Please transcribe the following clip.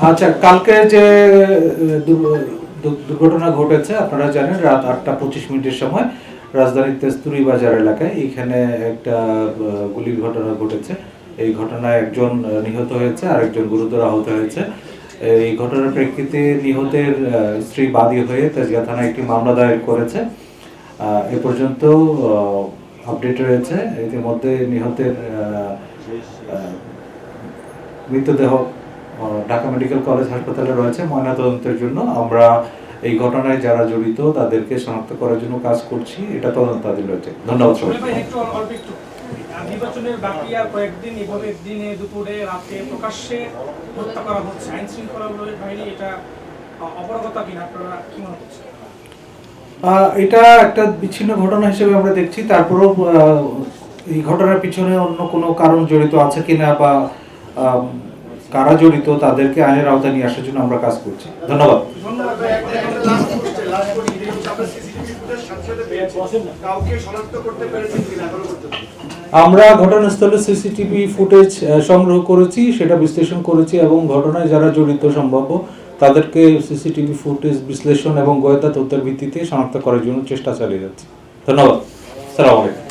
আচ্ছা, কালকে যে দুর্ঘটনা ঘটেছে আপনারা জানেন, রাত 8:25 সময় রাজধানীর তেস্তুরি বাজার এলাকায় এখানে একটা গুলির ঘটনা ঘটেছে। এই ঘটনায় একজন নিহত হয়েছে আর একজন গুরুতর আহত হয়েছে। এই ঘটনার প্রেক্ষিতে নিহতের স্ত্রী বাদী হয়ে তেজগাঁ থানায় একটি মামলা দায়ের করেছে। এ পর্যন্ত আপডেট রয়েছে। ইতিমধ্যে নিহতের মৃতদেহ ঢাকা মেডিকেল কলেজ হাসপাতালে রয়েছে ময়নাতদন্তের জন্য। আমরা এই ঘটনায় যারা জড়িত তাদেরকে শনাক্ত করার জন্য কাজ করছি। এটা তদন্তাধীন রয়েছে। ধন্যবাদ সবাইকে। নির্বাচনের বাকি আর কয়েকদিন, এভাবে দিনে দুপুরে রাতে প্রকাশ্যে হত্যা করা হচ্ছে, আইন শৃঙ্খলা বাহিনী এটা অপরাগতা কিনা, আপনারা কি মনে করছেন? এটা একটা বিচ্ছিন্ন ঘটনা হিসেবে আমরা দেখছি। তারপরেও এই ঘটনার পিছনে অন্য কোনো কারণ জড়িত আছে কিনা বা কারা জড়িত তাদেরকে আইনের আওতায় নিয়ে আসার জন্য আমরা কাজ করছি। ধন্যবাদ। আমরা ঘটনাস্থলে সিসিটিভি ফুটেজ সংগ্রহ করেছি, সেটা বিশ্লেষণ করেছি এবং ঘটনায় যারা জড়িত সম্ভাব্য তাদেরকে সিসিটিভি ফুটেজ বিশ্লেষণ এবং গোয়েন্দা তথ্যের ভিত্তিতে শনাক্ত করার জন্য চেষ্টা চালিয়ে যাচ্ছে। ধন্যবাদ। আসসালামু আলাইকুম।